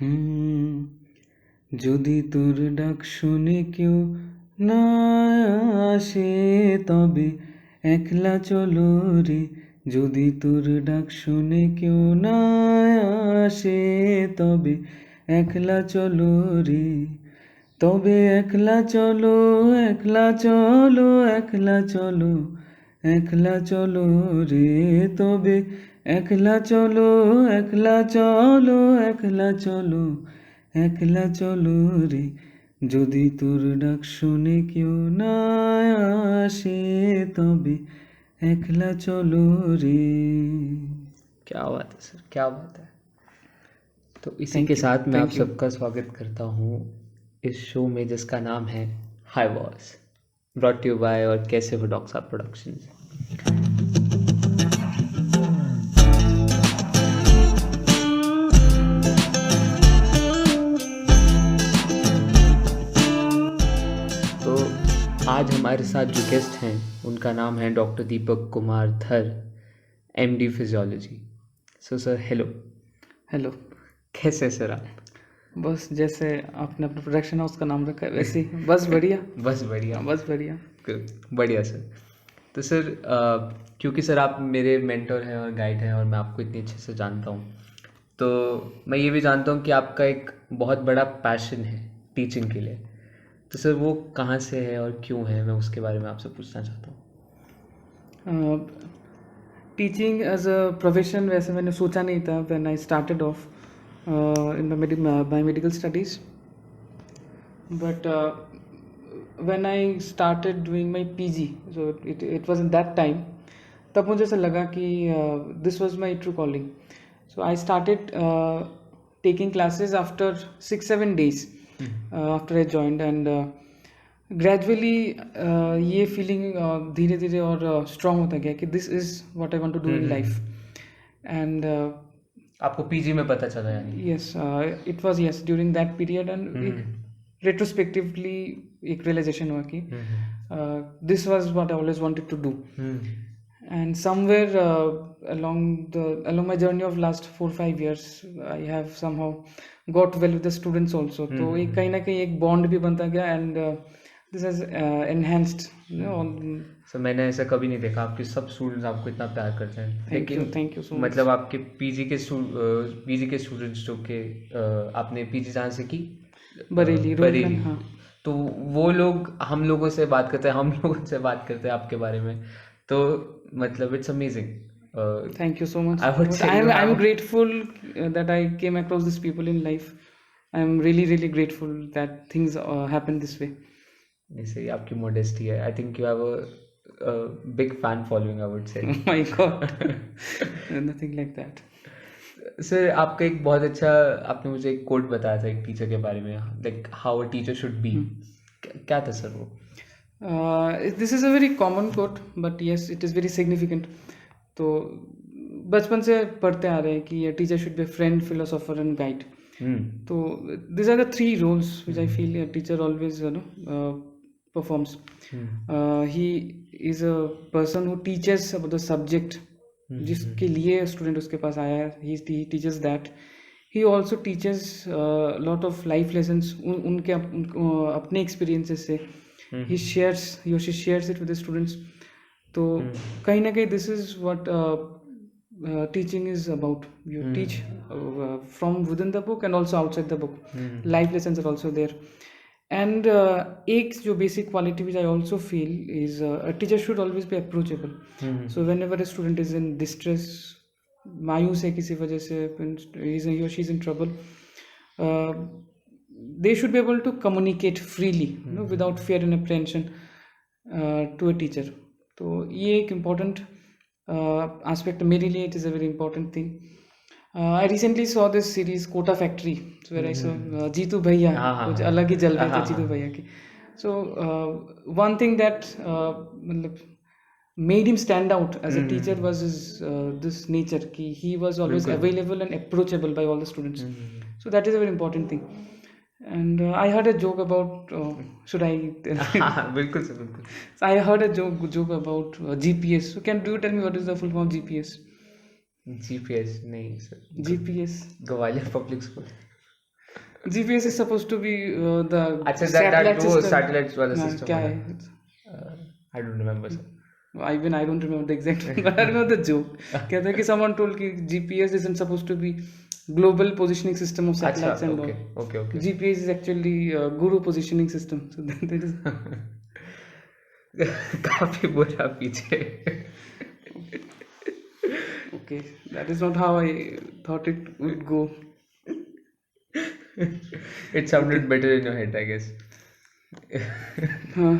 হুম, যদি তোর ডাক শুনে কেউ না আসে তবে একলা চলো রে। যদি তোর ডাক শুনে কেউ না আসে তবে একলা চলো রে। তবে একলা চলো, একলা চলো, একলা চলো, একলা চলো রে। তবে একলা চলো, একলা চলো, একলা চলো, একলা চলো রে। যদি তোর ডাক শুনে কেউ না আসে তবে একলা চলো রে। क्या बात है सर, क्या बात है। तो इसी थैंक के यू, साथ मैं आप थैंक यू। सबका स्वागत करता हूँ इस शो में जिसका नाम है high voice, brought you by और कैसे हो डॉक्टर साहब प्रोडक्शंस। तो आज हमारे साथ जो गेस्ट हैं उनका नाम है डॉक्टर दीपक कुमार धर, MD physiology. So sir hello, hello. कैसे हैं सर आप? बस जैसे आपने अपना प्रोडक्शन हाउस का नाम रखा है वैसे ही, बस बढ़िया। बस बढ़िया। हाँ, बस बढ़िया। बढ़िया सर। तो सर क्योंकि सर आप मेरे मेंटर हैं और गाइड हैं और मैं आपको इतनी अच्छे से जानता हूँ, तो मैं ये भी जानता हूँ कि आपका एक बहुत बड़ा पैशन है टीचिंग के लिए। तो सर वो कहाँ से है और क्यों है, मैं उसके बारे में आपसे पूछना चाहता हूँ। टीचिंग एज अ प्रोफेशन वैसे मैंने सोचा नहीं था when I started off in my medical studies, but when I started doing my PG, so it was in that time, तब मुझे ऐसा लगा कि this was my true calling. So I started taking classes after 6-7 days after I joined, and gradually ये feeling धीरे धीरे और strong होता गया कि this is what I want to do in life. And आपको पीजी में पता चला यानी? yes, it was, yes, during that period, and retrospectively एक realization हुआ कि this was what I always wanted to do. And somewhere along my journey of last 4-5 years, I have somehow got well with the students also. तो एक कहीं ना कहीं एक bond भी बनता गया, and this has enhanced, you know, sir मैंने ऐसा कभी नहीं देखा, आपके सब स्टूडेंट्स आपको इतना प्यार करते हैं। thank you so much. मतलब आपके पीजी के स्टूडेंट्स जो कि आपने पीजी जहाँ से की, बरेली, बरेली, हाँ. तो वो लोग हम लोगों से बात करते हैं, हम लोगों से बात करते हैं आपके बारे में, तो मतलब it's amazing. Thank you so much. I would But say you I'm have- grateful that I came across these people in life. I'm really grateful that things happen this way. नहीं सही, आपकी मोडेस्टी है. I think you have a big fan following, I would say. Oh my God. Nothing like that. Sir आपका एक बहुत अच्छा, आपने मुझे एक कोट बताया था एक टीचर के बारे में, like how a teacher should be. क्या था सर वो? This is a very common quote, but yes, it is very significant. तो बचपन से पढ़ते आ रहे हैं कि a teacher should be a friend, philosopher and guide. तो these are the 3 roles which I feel a teacher always performs. He is a person who teaches about the subject जिसके लिए स्टूडेंट उसके पास आया है. he teaches that. he also teaches lot of life lessons उनके अपने experiences से. he or she shares it with the students. तो कहीं ना कहीं this is what teaching is about. You teach from within the book and also outside the book. Life lessons are also there. And एक जो basic quality which I also feel is a teacher should always be approachable. So whenever a student is in distress, मायूस है किसी वजह से, he or she is in trouble, they should be able to communicate freely, without fear and apprehension to a teacher. तो ये एक important aspect मेरे लिए, it is a very important thing. I recently saw this series Kota Factory, where I saw Jitu भैया, कुछ अलग ही जल रहे थे जीतू भैया की. So one thing that मतलब made him stand out as a teacher was his this nature कि he was always available and approachable by all the students. So that is a very important thing. And I heard a joke about should I tell? बिल्कुल sir, बिल्कुल. So I heard a joke about GPS. So can you tell me what is the full form of GPS? GPS नहीं sir, GPS. Gwalior public school. GPS is supposed to be the अच्छा, satellite वो system. Satellite वाला हाँ, system क्या वाला. है? I don't remember sir. I don't remember the exact one, but I remember the joke. कहते हैं कि someone told कि GPS isn't supposed to be global positioning system of अच्छा, satellites and okay all. Okay okay. GPS is actually guru positioning system. So that is काफी बुरा पीछे. okay. That is not how I thought it would go. It sounded better in your head, I guess. हाँ,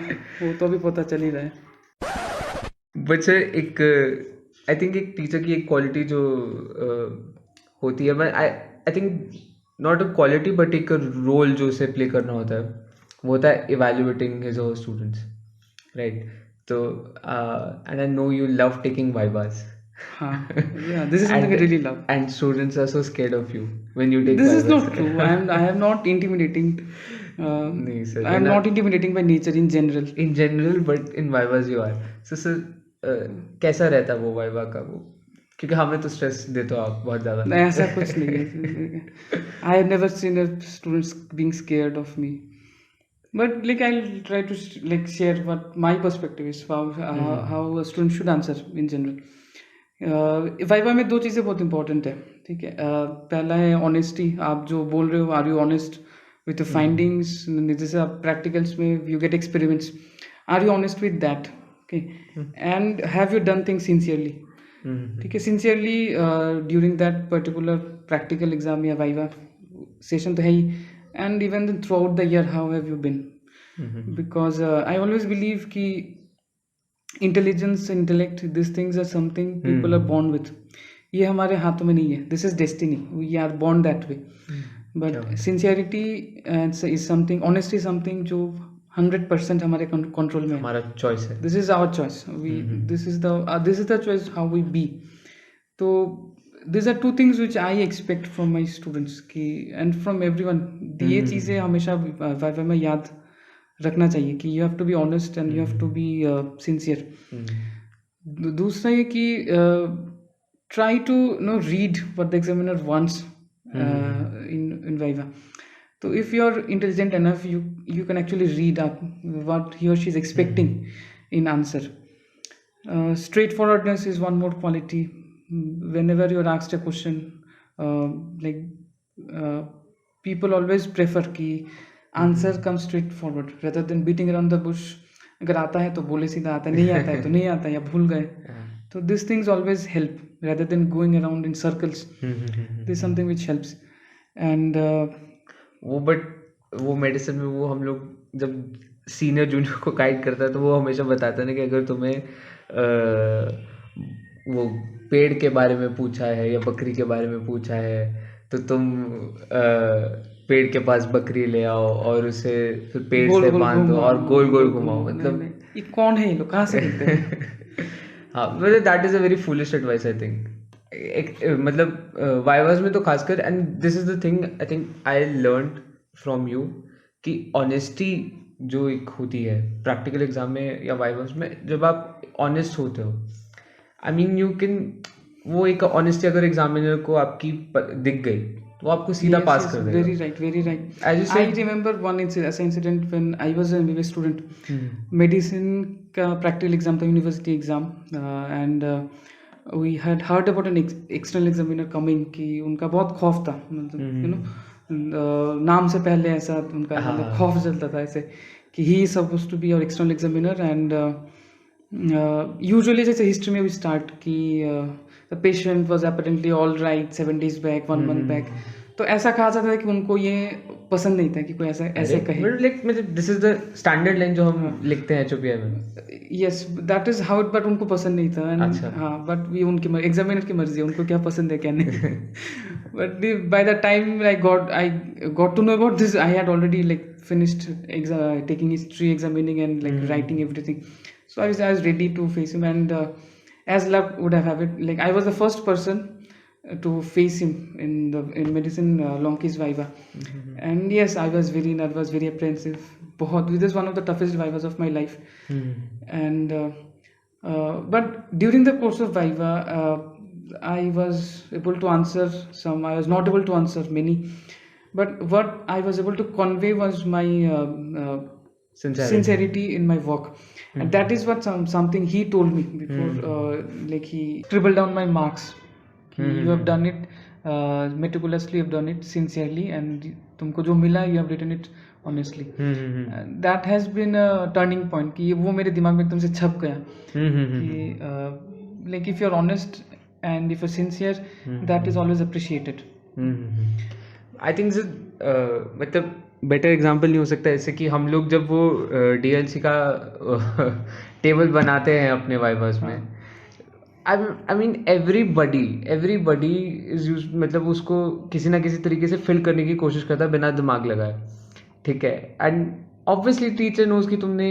वो तो अभी पता चल ही रहा है. बट सर एक आई थिंक एक टीचर की एक क्वालिटी जो होती है, मैं I think not a quality but एक रोल जो उसे प्ले करना होता है, वो होता है इवेल्युएटिंग हिज और स्टूडेंट्स, राइट? तो and I know you love taking vivas. हाँ, yeah, this is something I really love. And students are so scared of you when you take This is vivas. not true. I am not intimidating. नहीं sir, I am not intimidating by nature in general. in general but in vivas you are. So sir, कैसा रहता है वो viva का वो, क्योंकि हमें तो स्ट्रेस देते हो आप बहुत ज़्यादा. नहीं, ऐसा कुछ नहीं है. I have never seen a students being scared of me. But like I'll try to like share what my perspective is how a student should answer in general. Viva में दो चीज़ें बहुत इंपॉर्टेंट है, ठीक है. पहला है ऑनेस्टी. आप जो बोल रहे हो, are you honest with your findings? जैसे आप प्रैक्टिकल्स में you get experiments, are you honest with that? Okay. And have you done things sincerely? ठीक है, sincerely during that particular practical exam या वाइवा सेशन तो है ही. And even throughout the year how have you been? Because I always believe कि intelligence, intellect, this things are something people are born with. ये हमारे हाथों में नहीं है. This is destiny. We are born that way. But sincerity is something, honesty something जो 100% हमारे control में है. हमारा चॉइस है. This is our choice. We this is the choice how we be. तो this are two things which I expect from my students की and from everyone. ये चीज़ें हमेशा वाइवा में याद रखना चाहिए कि you have to be honest and you have to be sincere. दूसरा ये कि try to know read what the examiner wants in viva. तो if you are intelligent enough, you can actually read up what he or she is expecting in answer. Straightforwardness is one more quality. Whenever you're asked a question, people always prefer कि answer comes straightforward rather than beating around the bush. अगर आता है तो बोले सीधा, आता नहीं आता है तो नहीं आता या भूल गए. तो these things always help rather than going around in circles. This is something which helps. And वो मेडिसिन में वो हम लोग जब सीनियर जूनियर को गाइड करता है तो वो हमेशा बताता है ना कि अगर तुम्हें वो पेड़ के बारे में पूछा है या बकरी के बारे में पूछा है तो तुम पेड़ के पास बकरी ले आओ और उसे फिर पेड़ से बांध दो और गोल गोल घुमाओ. मतलब ये कौन है, ये लोग कहाँ से लिखते हैं? हाँ, मतलब that is a very foolish advice I think. मतलब वाइवास में तो खासकर. And this is the thing I think I learn from you कि ऑनेस्टी जो एक होती है प्रैक्टिकल एग्जाम में या वाइवास में, जब आप ऑनेस्ट होते हो, आई मीन यू कैन, वो एक ऑनेस्टी अगर एग्जामिनर को आपकी दिख गई तो आपको सीधा पास कर देगा. Very right, very right. As you said, I remember one incident when I was an MBBS student. Medicine का प्रैक्टिकल एग्जाम था, university exam, and we had heard about an external examiner coming कि उनका बहुत खौफ था. मतलब you know नाम से पहले ऐसा उनका मतलब खौफ चलता था ऐसे कि he is suppose to be our external examiner. And usually जैसे हिस्ट्री में भी स्टार्ट कि the patient was apparently all right 7 days back, 1 month back. तो ऐसा कहा जाता है कि उनको ये पसंद नहीं था कि कोई ऐसे कहे. मतलब this is the standard line जो हम लिखते हैं HOPI में. Yes, that is how it. But उनको पसंद नहीं था. अच्छा. हाँ, बट ये उनकी एग्जामिनर की मर्जी है, उनको क्या पसंद है क्या नहीं. But by the time I got to know about this, I had already like finished taking history, examining and like writing everything. So I was ready to face him, and as luck would have it, like I was the first person to face him in medicine long case viva. And yes, I was very nervous, very apprehensive. This is one of the toughest vivas of my life. And but during the course of viva, I was able to answer some. I was not able to answer many, but what I was able to convey was my sincerity in my work, and that is what something he told me before, like he scribbled down my marks. You have done it meticulously, you have done it sincerely, and तुमको जो मिला you have written it honestly. And that has been a turning point कि वो मेरे दिमाग में एकदम से छप गया कि like if you're honest and if you're sincere, that is always appreciated. I think मतलब बेटर एग्जांपल नहीं हो सकता ऐसे कि हम लोग जब वो डीएलसी का टेबल बनाते हैं अपने वाइवास में, I mean everybody is use, मतलब उसको किसी ना किसी तरीके से फिल करने की कोशिश करता है बिना दिमाग लगाए, ठीक है. एंड ऑब्वियसली टीचर नोज कि तुमने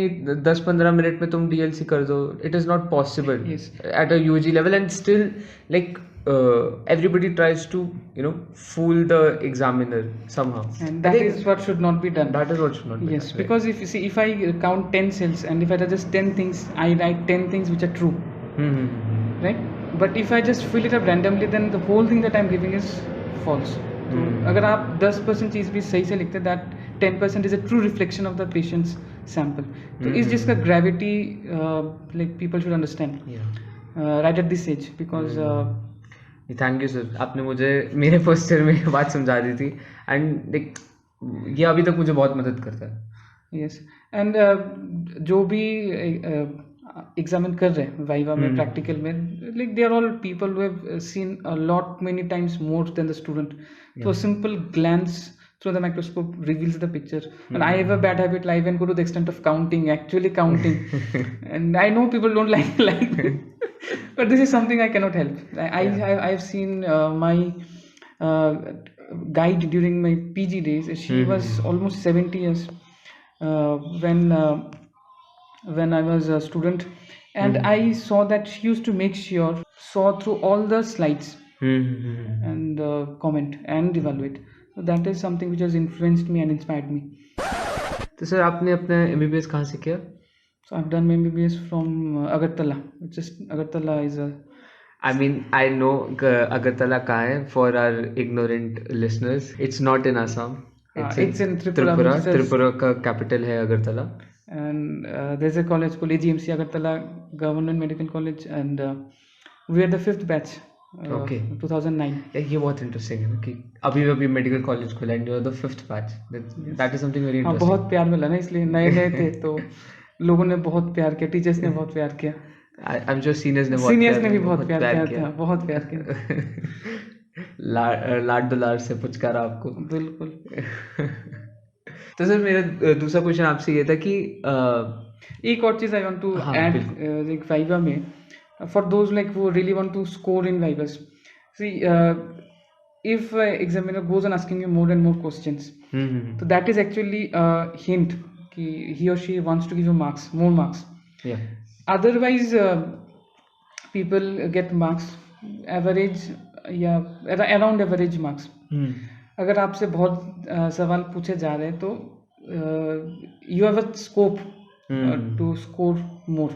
10-15 मिनट में तुम डीएलसी कर दो, it is not possible at a UG level, and still like everybody tries to fool the examiner somehow, and that is what should not be done. That is what should not be yes done, because if you see, if I count 10 cells and if I just 10 things, I write 10 things which are true, right? But if I just fill it up randomly, then the whole thing that I'm giving is false. तो अगर आप 10% चीज़ भी सही से लिखते, that 10% is a true reflection of the patient's sample. तो इस चीज़ का gravity like people should understand right at this age, because thank you sir, आपने मुझे मेरे पोस्टर में बात समझा दी थी, एंड लाइक ये अभी तक मुझे बहुत मदद करता है. यस एंड जो भी एग्जामिन कर रहे हैं वाइवा में, प्रैक्टिकल में, like they are all people who have seen a lot many times more than the student. तो simple glance through the microscope reveals the picture. And I have a bad habit, I even go to the extent of actually counting. And I know people don't like it, but this is something I cannot help. I've seen my guide during my PG days. She was almost 70 years when I was a student, and I saw that she used to make sure saw through all the slides and comment and evaluate. So that is something which has influenced me and inspired me. तो sir आपने अपना MBBS कहाँ से किया? So I've done my MBBS from Agartala. Just Agartala is a. I mean, I know Agartala कहाँ है, for our ignorant listeners. It's not in Assam. It's in Tripura. Tripura का capital है Agartala. And there's a college called AGMC Agartala Government Medical College, and we are the 5th batch. Okay. 2009. ये बहुत interesting है कि अभी medical college खुला and you are the 5th batch. That is something very interesting. बहुत प्यार मिला ना, इसलिए नए थे तो लोगों ने बहुत प्यार किया, टीचर्स ने बहुत प्यार किया. आई एम श्योर सीनियर्स ने भी बहुत प्यार किया. बहुत प्यार किया. लाड दुलार से पुचकारा आपको. बिल्कुल. तो सर मेरा दूसरा क्वेश्चन आपसे ये था कि एक और चीज़ I want to add, like viva में, for those like who really want to score in vivas, see if examiner goes on asking you more and more questions, so that is actually a hint ki he or she wants to give you more marks. Otherwise people get marks average या around average marks. अगर आपसे बहुत सवाल पूछे जा रहे हैं तो you have a scope to score more.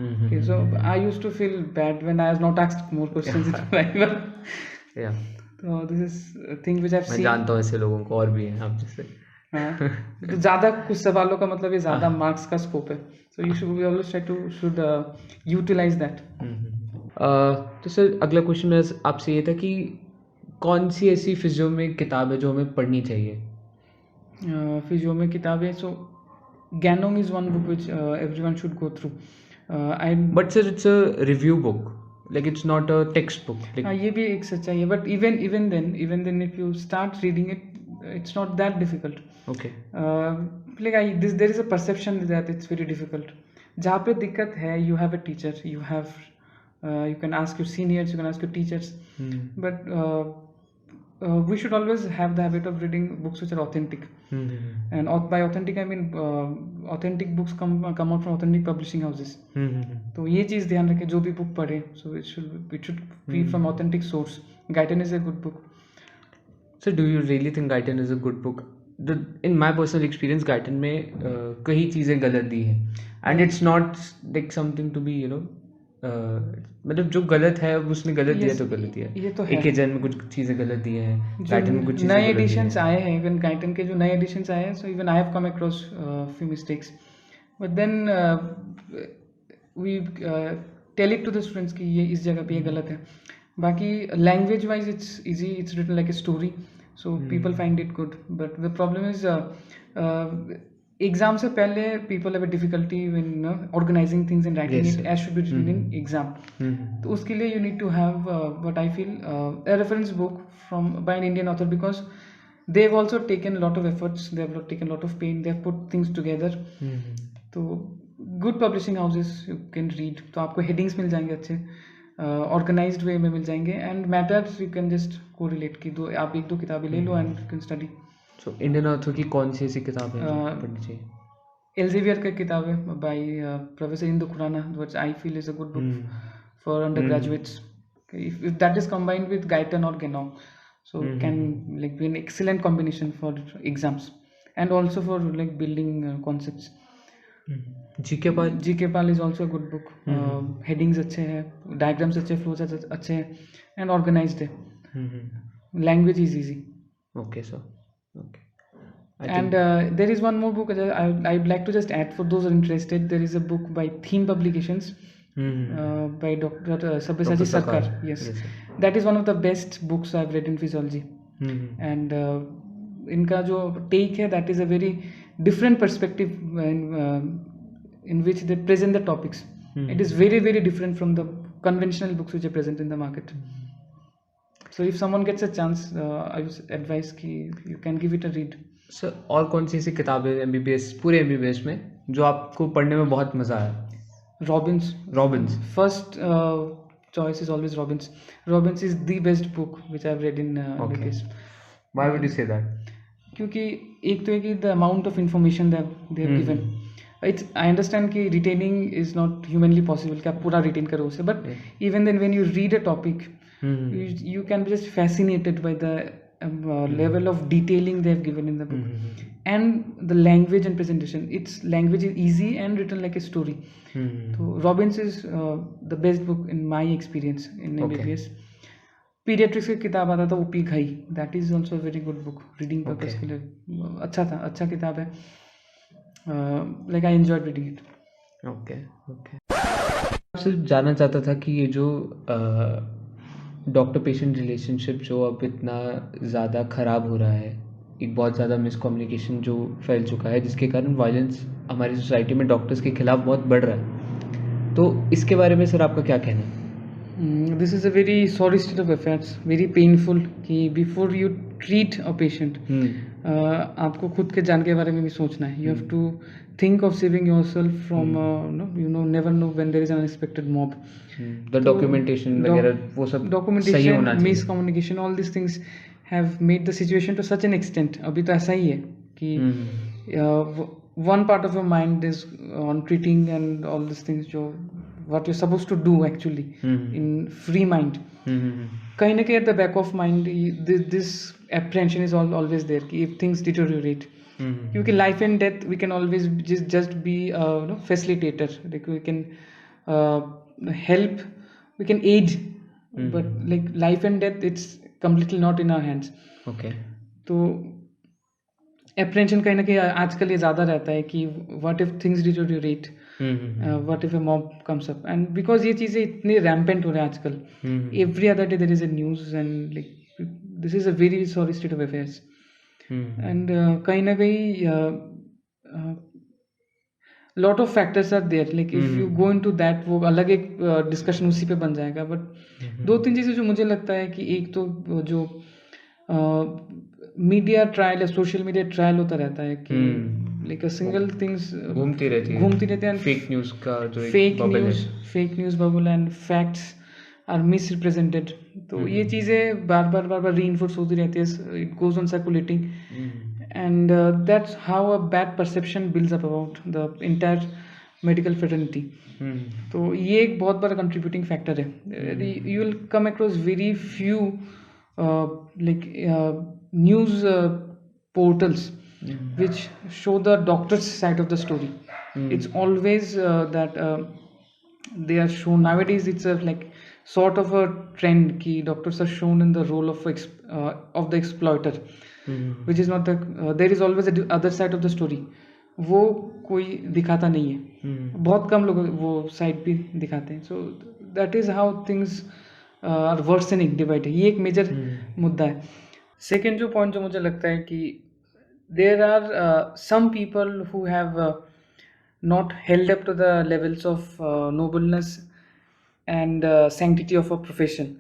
Okay, so I used to feel bad when I was not asked more questions in Viva. Yeah. So this is a thing which I've seen. मैं जानता हूँ ऐसे लोगों को और भी हैं आप जैसे. हाँ, तो ज़्यादा कुछ सवालों का मतलब ये ज़्यादा मार्क्स का स्कोप है. So you should always try to utilize that. तो सर अगला क्वेश्चन मेरा आपसे ये था कि कौन सी ऐसी फिजियो में किताब है जो हमें पढ़नी चाहिए? फिजियो में किताबें, so Ganong is one book which everyone should go through. But sir, it's a review book. Like it's not a textbook. Like, ये भी एक सच्चाई है. But even then, if you start reading it, it's not that difficult. Okay. Like there is a perception that it's very difficult. जहाँ पे दिक्कत है, you have a teacher, you can ask your seniors, you can ask your teachers. But we should always have the habit of reading books which are authentic. And by authentic I mean authentic books come out from authentic publishing houses. तो ये चीज़ ध्यान रखें जो भी book पढ़े, so it should be from authentic source. Guyton is a good book. So do you really think Guyton is a good book? In my personal experience, Guyton में कई चीज़ें गलत दी हैं, and it's not like something to be मतलब जो गलत है अब उसने गलत दिया यस, तो गलत दिया ये तो है। एकेजन में कुछ चीज़ें गलत दी हैं जो गाइटन में कुछ चीज़ें नए गलत दी एडिशंस हैं आए हैं, इवन गाइटन के जो नए एडिशंस आए हैं, so even I have come across few mistakes, but then we tell it to the students कि ये इस जगह पे ये गलत है. बाकी language wise it's easy, it's written like a story, so people find it good. But the problem is exam से पहले people have a difficulty in organising things and writing Yes, it sir. As should be written in exam. तो उसके लिए you need to have what I feel a reference book from by an Indian author, because they've also taken a lot of efforts, they have taken a lot of pain, they have put things together. तो good publishing houses you can read, तो आपको headings मिल जाएंगे अच्छे, organised वे में मिल जाएंगे, and matters you can just को relate की दो, आप एक दो किताबें ले लो and you can study. So Indian author की कौन सी ऐसी किताब है जो पढ़नी चाहिए? एल्जेवियर का किताब है by professor Indu Khurana, which I feel is a good book for undergraduates. If that is combined with Guyton or Genong, so it can like be an excellent combination for exams and also for like building concepts. GK Pal GK Pal is also a good book. Headings अच्छे हैं, diagrams अच्छे, flows अच्छे हैं, and organized है. Language is easy. Okay sir okay And there is one more book I'd like to just add for those who are interested. There is a book by Theme Publications by Dr. Sabyasachi Sarkar. Yes, Yes, sir. that is one of the best books I've read in physiology. And इनका जो take है, that is a very different perspective in which they present the topics. It is very very different from the conventional books which are present in the market. So if someone gets a chance, I would advise कि you can give it a read. Sir और कौन सी ऐसी किताबें MBBS पूरे MBBS में जो आपको पढ़ने में बहुत मज़ा आया? Robbins. Robins First choice is always Robbins. Robbins is the best book which I've read in MBBS. Why would you say that? क्योंकि एक तो है कि the amount of information they have given. It's I understand कि retaining is not humanly possible कि आप पूरा retain करो उसे, but even then when you read a topic, you can be just fascinated by the level of detailing they have given in the book, and the language and presentation. Its language is easy and written like a story. So Robbins is the best book in my experience in MBBS. Paediatrics की किताब आता था OP Ghai, that is also very good book reading purpose के लिए. अच्छा था, अच्छा किताब है, like I enjoyed reading it. Okay okay आपसे जानना चाहता था कि ये जो डॉक्टर पेशेंट रिलेशनशिप जो अब इतना ज़्यादा ख़राब हो रहा है, एक बहुत ज़्यादा मिसकम्युनिकेशन जो फैल चुका है जिसके कारण वायलेंस हमारी सोसाइटी में डॉक्टर्स के खिलाफ बहुत बढ़ रहा है, तो इसके बारे में सर आपका क्या कहना है? This is a very sorry state of affairs, very painful कि before you treat a patient आपको खुद के जान के बारे में भी सोचना है. You have to think of saving your self from never know when there is an unexpected mob. The documentation वगैरह वो सब सही होना डॉक्यूमेंटेशन, चाहिए. Miscommunication, all this things have made the situation to such an extent. अभी तो ऐसा ही है कि one part of your mind is on treating and all these things, जो what you're supposed to do actually in free mind. कहीं ना कहीं at the back of mind this apprehension is always there कि if things deteriorate, क्योंकि life and death we can always just be facilitator, like we can help, we can aid, but like life and death it's completely not in our hands. Okay तो एप्रेंशन कहीं ना कहीं आजकल ये ज़्यादा रहता है कि what if things deteriorate, what if a mob comes up, and because ये चीज़ें इतनी रैम्पेंट हो रहे हैं आजकल, every other day there is a news and like this is a very sorry state of affairs. And कहीं ना कहीं lot of factors are there, like if you go into that वो अलग एक डिस्कशन उसी पे बन जाएगा. बट दो तीन चीज़ें जो मुझे लगता है कि एक तो जो मीडिया ट्रायल या सोशल मीडिया ट्रायल होता रहता है कि लाइक अ सिंगल थिंग्स घूमती रहती है फेक न्यूज़ का जो एक बबल है. Fake news bubble and facts are misrepresented. तो ये चीज़ें बार बार रीइंफोर्स होती रहती है, it goes on circulating, and that's how a bad perception builds up about the entire medical fraternity. तो ये एक बहुत बड़ा कंट्रीब्यूटिंग फैक्टर है. You will come across very few news portals which show the doctor's side of the story. It's always that they are shown nowadays. It's a like sort of a trend कि doctors are shown in the role of the exploiter, which is not the there is always a other side of the story. वो कोई दिखाता नहीं है, बहुत कम लोग वो side भी दिखाते हैं. So that is how things are worsening day by day. ये एक मेजर मुद्दा है. सेकेंड जो पॉइंट जो मुझे लगता है कि there are some people who have not held up to the levels of nobleness and sanctity of a profession,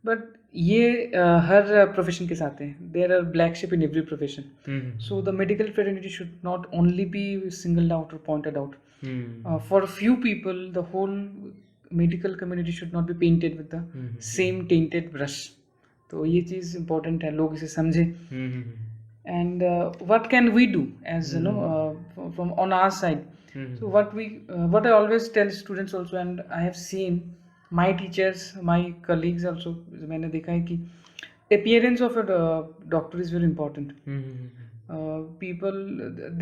but ये हर प्रोफेशन के साथ है. There are black sheep in every profession. So the medical fraternity should not only be singled out or pointed out. For few people, the whole medical community should not be painted with the same tainted brush. तो ये चीज़ important है, लोग इसे समझें. And what can we do as from on our side? So what I always tell students also, and I have seen my teachers, my colleagues also, मैंने देखा है कि appearance of a doctor is very important.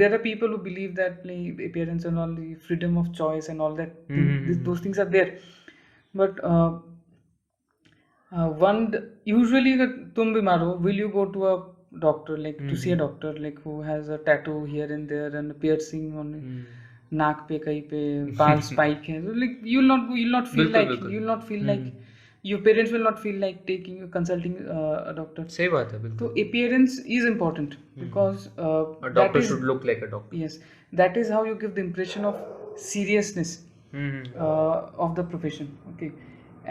There are people who believe that appearance and all, the freedom of choice and all that, those things are there, but usually अगर तुम बीमार हो, will you go to a doctor, like to see a doctor like who has a tattoo here and there and a piercing on नाक पे कहीं पे बाल spike है, like you'll not feel like your parents will not feel like consulting a doctor. सही बात है, तो बिल्कुल. appearance is important because A doctor should look like a doctor. yes, that is how you give the impression of seriousness of the profession. Okay,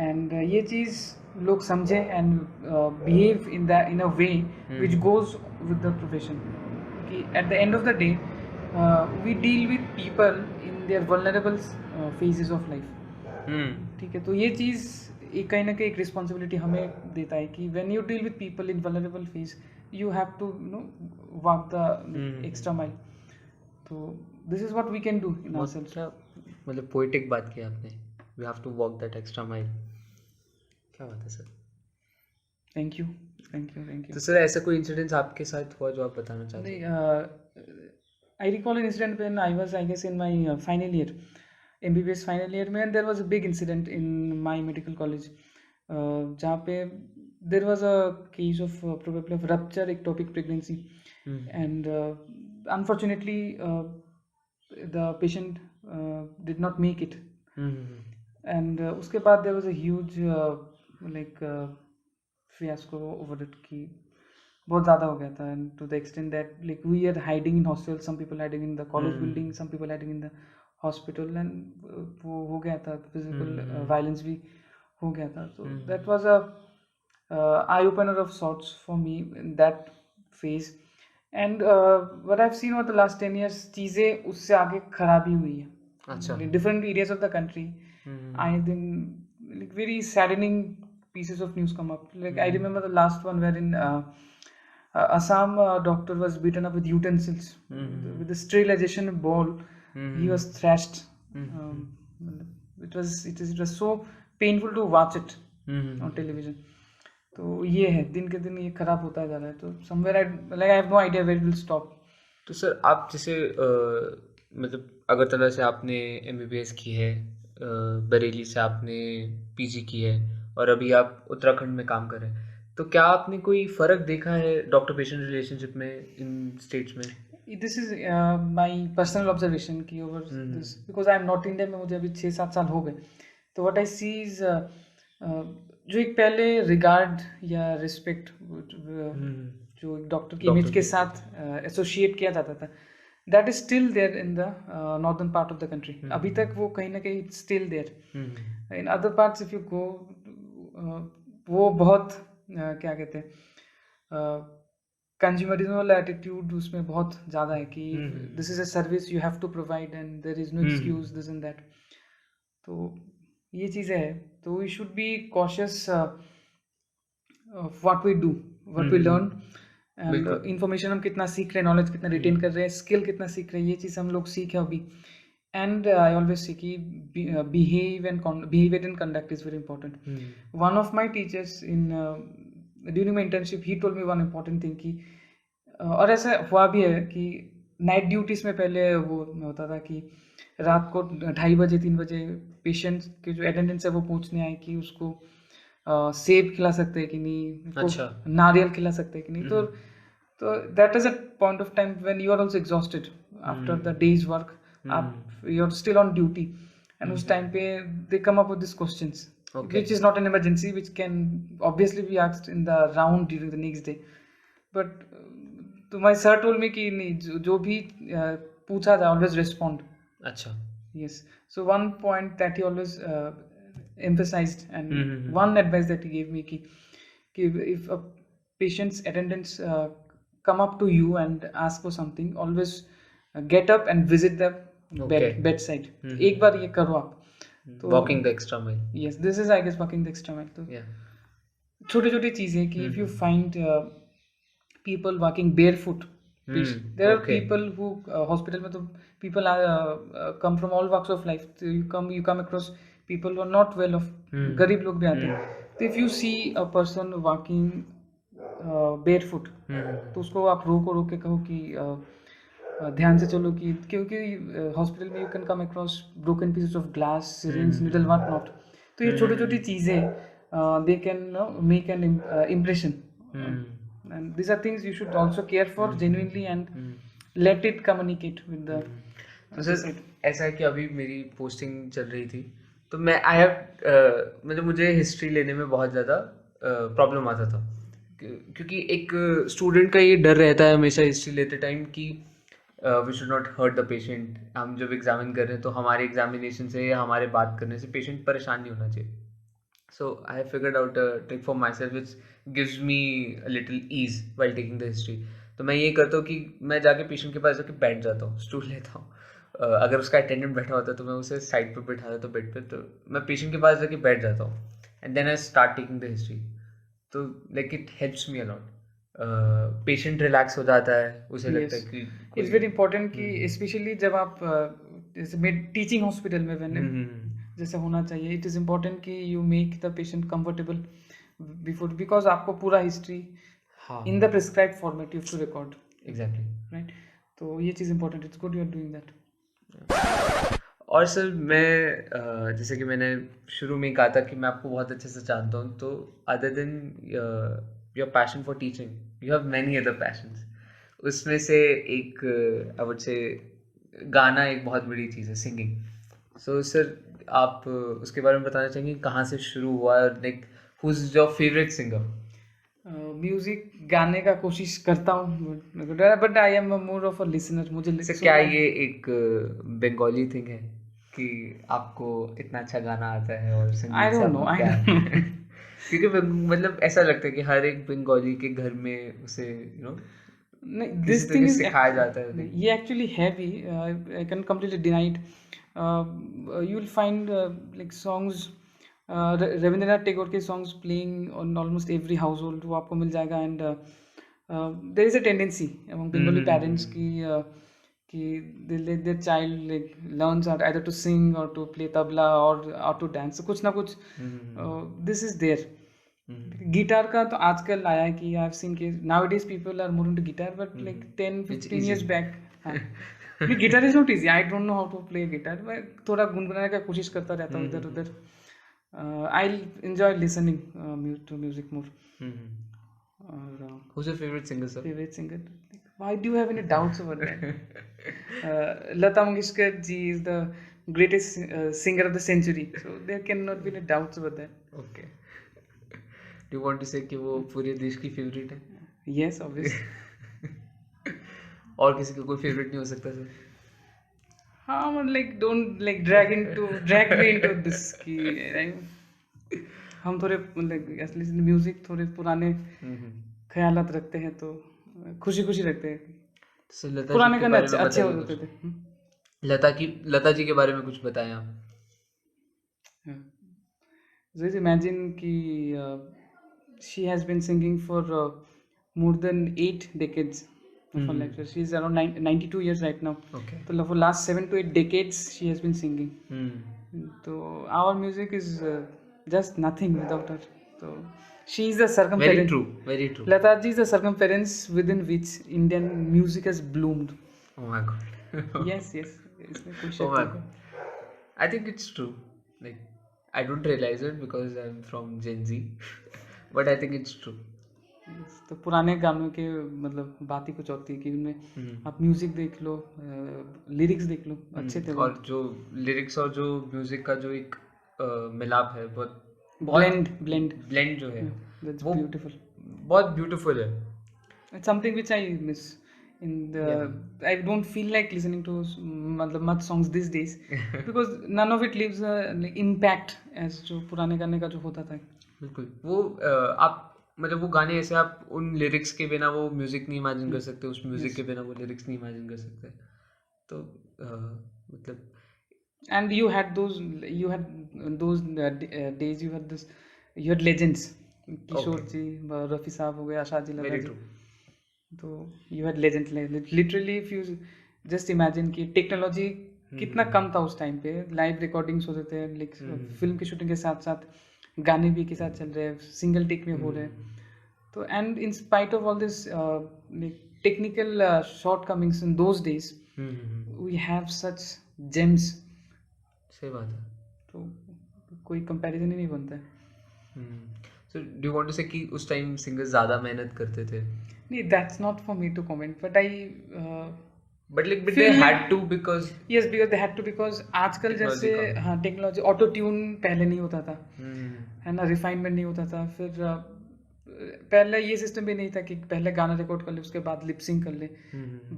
and ये चीज़ लोग समझे and behave in a way which goes with the profession. Okay, at the end of the day, we deal with people in their vulnerable phases of life. ठीक है, तो ये चीज़ एक कहीं ना कहीं एक रिस्पॉन्सिबिलिटी हमें देता है कि when you deal with people in vulnerable phase, you have to walk the extra mile. तो this is what we can do in ourselves. मतलब पोएटिक बात की आपने. We have to walk that extra mile. क्या बात है sir. Thank you. तो sir ऐसा कोई इंसिडेंट आपके साथ हुआ जो आप बताना चाहते हैं? I recall an incident when I was, I guess, in my final year, MBBS final year में, and there was a big incident in my medical college, जहाँ पे there was a case of probably of rupture ectopic pregnancy, and unfortunately the patient did not make it, and उसके बाद there was a huge fiasco over it कि बहुत ज़्यादा हो गया था, and to the extent that like we are hiding in hostels, some people hiding in the college building, some people hiding in the hospital, and वो हो गया था, physical violence भी हो गया था. So that was a eye opener of sorts for me in that phase, and what I've seen over the last 10 years, चीज़ें उससे आगे खराब ही हुई है. अच्छा. In different areas of the country, I think like very saddening pieces of news come up. Like I remember the last one wherein Assam doctor was beaten up with utensils, with a sterilization ball. He was thrashed. It was so painful to watch it on television. तो ये है, दिन के दिन ये खराब होता जा रहा है. तो somewhere I have no idea where it will stop. तो सर आप जैसे मतलब अगरतला से आपने MBBS की है, बरेली से आपने PG की है, और अभी आप उत्तराखंड में काम कर रहे हैं, तो क्या आपने कोई फ़र्क देखा है डॉक्टर पेशेंट रिलेशनशिप में इन स्टेट्स में? This is my personal observation कि over this, because I am not Indian में मुझे अभी 6-7 साल हो गए. तो what I see is जो एक पहले रिगार्ड या रिस्पेक्ट जो एक डॉक्टर की इमेज के साथ एसोसिएट किया जाता था, that is still there in the northern part of the country. अभी तक वो कहीं ना कहीं still there. In other parts if you go, वो बहुत क्या कहते हैं, कंज्यूमरिज्म एटीट्यूड उसमें बहुत ज़्यादा है कि this is a service you have to provide and there is no excuse this and that. तो ये चीज़ें हैं. तो we should be cautious what we do, what we learn, and information हम कितना सीख रहे हैं, नॉलेज कितना रिटेन कर रहे हैं, स्किल कितना सीख रहे हैं, ये चीज़ हम लोग सीखे अभी. And I always say कि behavior and conduct is very important. One of my teachers during my internship, he told me one important thing कि और ऐसा हुआ भी है कि नाइट ड्यूटीज में पहले वो होता था कि रात को 2:30 बजे 3 बजे पेशेंट के जो अटेंडेंट्स है वो पूछने आए कि उसको सेब खिला सकते हैं कि नहीं, उसको अच्छा। नारियल खिला सकते हैं कि नहीं। तो that is a point of time when you are also exhausted after the day's work, आप you are still on duty, and उस टाइम पे they come up with this questions Okay. which is not an emergency, which can obviously be asked in the round during the next day, but तो my sir told me कि नहीं, जो भी पूछा था always respond. अच्छा। Yes. So one point that he always emphasized, and one advice that he gave me कि if a patient's attendants come up to you and ask for something, always get up and visit the Okay. bedside. एक बार ये करो आप। तो walking the extra mile. yes, this is I guess walking the extra mile. तो या छोटी छोटी चीजें कि if you find people walking barefoot, there are okay. people who hospital में तो people are come from all walks of life. So you come across people who are not well off, गरीब लोग भी आते हैं। तो if you see a person walking barefoot, तो उसको आप रोक के कहो कि ध्यान से चलो, कि क्योंकि हॉस्पिटल में you can come across broken pieces of glass, syringe, needle, what not. तो ये छोटी छोटी चीज़ें they can make an impression, and this are things you should also care for genuinely and let it communicate with the. तो sir ऐसा है कि अभी मेरी पोस्टिंग चल रही थी, तो मैं आई हैव मतलब मुझे हिस्ट्री लेने में बहुत ज़्यादा प्रॉब्लम आता था, क्योंकि एक स्टूडेंट का ये डर रहता है हमेशा हिस्ट्री लेते टाइम कि we should not hurt the patient. हम जब एग्जामिन कर रहे हैं तो हमारे एग्जामिनेशन से या हमारे बात करने से पेशेंट परेशान नहीं होना चाहिए। So I have figured out a trick for myself which gives me a little ease while taking the history. तो मैं ये करता हूँ कि मैं जाके पेशेंट के पास जाके बैठ जाता हूँ, स्टूल लेता हूँ। अगर उसका अटेंडेंट बैठा होता है तो मैं उसे साइड पर बैठा देता हूँ बेड पे, तो मैं पेशेंट के पास जाके बैठ जाता हूँ and then I start taking the history. तो like it helps me a lot. Patient relax हो जाता है, उसे लगता है कि इट्स वेरी इंपॉर्टेंट कि स्पेशली जब आप जैसे टीचिंग हॉस्पिटल में when जैसे होना चाहिए, इट इज़ इम्पोर्टेंट कि you make the patient comfortable before, because आपको पूरा history in the prescribe format you to record. Exactly right, तो ये चीज़ important, it's good you are doing that. और सर मैं जैसे कि मैंने शुरू में कहा था कि मैं आपको बहुत अच्छे से जानता हूँ, तो other than your passion for teaching you have many other patience. उसमें से एक आई वुड से गाना एक बहुत बड़ी चीज़ है, सिंगिंग। सो सर आप उसके बारे में बताना चाहेंगे कहाँ से शुरू हुआ और like who is your favourite singer? Music गाने का कोशिश करता हूँ, but I am more of a listener. मुझे सर क्या ये एक बंगाली थिंग है कि आपको इतना अच्छा गाना आता है और I संगीत से don't know, आपको I प्यार don't है? क्योंकि मतलब ऐसा लगता है कि हर एक बंगाली के घर में उसे नहीं, किसी दिस तरीके थिंग से इज सिखाया जाता है। ये एक्चुअली है भी, I can completely deny it. You will find like songs, Rabindranath Tagore के songs playing on almost every household, वो आपको मिल जाएगा। And there is a tendency among Bengali parents कि they let their child like learns how either to sing or to play tabla or to dance, कुछ ना कुछ this is there. Guitar का तो आजकल आया है कि आई हैव सीन कि nowadays people are more into guitar, but like 10-15 years back guitar is not easy. I don't know how to play guitar, मैं थोड़ा गुनगुनाने का कोशिश करता रहता हूँ इधर उधर। I enjoy listening to music more. और Who's your favorite singer, sir? favorite singer, why do you have any doubts about that? Lata Mangeshkar ji is the greatest singer of the century, so there cannot be any doubts about that. Okay. Do you want to say कि वो पूरे देश की favourite है? Yes, obvious. और किसी का कोई फेवरेट नहीं हो सकता सर? हाँ, like don't like drag me into this कि हम थोड़े like असली म्यूजिक थोड़े पुराने ख्यालात रखते हैं, तो खुशी खुशी रखते हैं। सर लता पुराने जी के गाने बारे में अच्छे बताइए होते कुछ। थे। लता जी के बारे में कुछ बताएं आप। Just imagine कि she has been singing for more than 8 decades of her life. So she is around 92 years right now. Okay. So for last 7 to 8 decades she has been singing. So our music is just nothing without her. So she is the circumference. Very true. Lata ji is the circumference within which Indian music has bloomed. Oh my god. Yes yes, इसमें कोई Oh शक my नहीं है। god. I think it's true. Like, I don't realize it because I'm from Gen Z, but I think it's true. Yes, तो पुराने गानों के मतलब बात ही कुछ होती है कि उनमें आप म्यूजिक देख लो, लिरिक्स देख लो, अच्छे थे और बहुत। जो लिरिक्स और जो म्यूजिक का जो एक मिलाप है, बहुत ब्लेंड बहुत ब्लेंड, ब्लेंड जो है दैट्स वो ब्यूटीफुल। बहुत ब्यूटीफुल है. It's something which I miss in the. Yeah. I don't feel like listening to मतलब much songs these days because none of it leaves a like, impact as जो पुराने गाने का जो होता था। बिल्कुल वो आप मतलब वो गाने ऐसे आप उन लिरिक्स के बिना वो म्यूजिक नहीं इमेजिन कर सकते, उस म्यूजिक के बिना वो लिरिक्स नहीं इमेजिन कर सकते. तो मतलब And you had those days, you had this, you had legends, किशोर जी, रफ़ी साहब हो गए, आशा जी, लता वेरी जी। ट्रू. तो you had legend, literally if you just imagine कि टेक्नोलॉजी कितना कम था उस टाइम पे, लाइव रिकॉर्डिंग्स होते थे, लाइक फिल्म की शूटिंग के साथ साथ गाने भी के साथ चल रहे हैं, सिंगल टेक में हो रहे हैं। तो and in spite of all this technical shortcomings in those days, we have such gems. सही बात है. तो कोई कंपैरिजन ही नहीं बनता है। So do you want to say कि उस टाइम सिंगर्स ज़्यादा मेहनत करते थे, नहीं, that's not for me to comment, but I but like they Feel like- had to because yes, because they had to, because आजकल Technology जैसे कम है. हाँ टेक्नोलॉजी, ऑटो ट्यून पहले नहीं होता था, है ना, रिफाइनमेंट नहीं होता था। फिर पहले ये सिस्टम भी नहीं था कि पहले गाना रिकॉर्ड कर ले, उसके बाद लिपसिंग कर ले,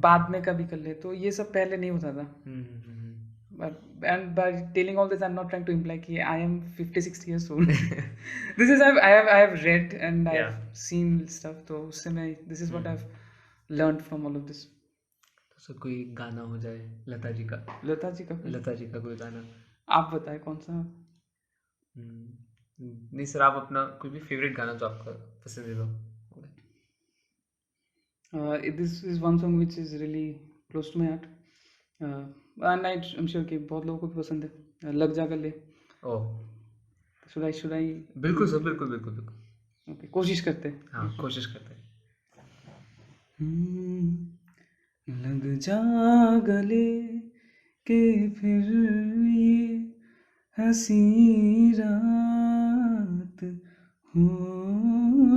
बाद में कभी कर ले, तो ये सब पहले नहीं होता था। But and by telling all this, I'm not trying to imply कि I am 56 years old. This is I have read and I have seen stuff. तो उससे मैं this is what I've learned from all of this. तो कोई गाना हो जाए लता जी का, लता जी का लता जी का कोई गाना. आप बताएं कौन सा। नहीं सर, आप अपना कोई भी फेवरेट गाना जो आपका पसंदीदा हो. This is one song which is really close to my heart. And I'm sure कि बहुत लोगों को भी पसंद है, लग जा गले। ओह Should I बिल्कुल सर, बिल्कुल बिल्कुल बिल्कुल. okay, कोशिश करते हैं। हाँ, कोशिश करते हैं. लग जा गले के फिर ये हंसी रात हो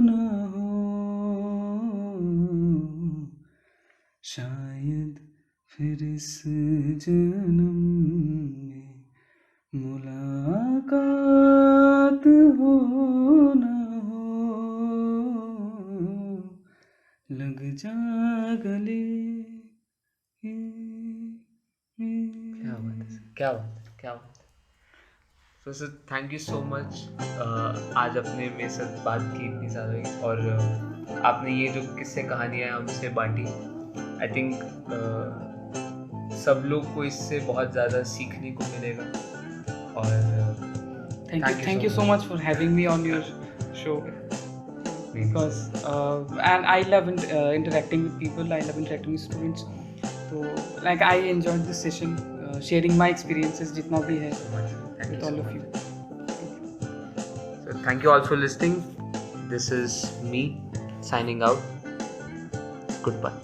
ना हो, शायद फिर इस जन्म में मुलाकात हो ना हो, लग जा गले। क्या बात है सर, क्या बात है, क्या बात है. तो sir thank you so much, आज अपने मेरे साथ बात की इतनी ज़्यादा, और आपने ये जो किस्से कहानियाँ हमसे बांटी. आई थिंक सब लोग को इससे बहुत ज़्यादा सीखने को मिलेगा. और Thank you so much for having me on your show, because and I love interacting with people. I love interacting with students. So like I enjoyed this session, sharing my experiences जितना भी है with all of you. So thank you all for listening. This is me signing out. Goodbye.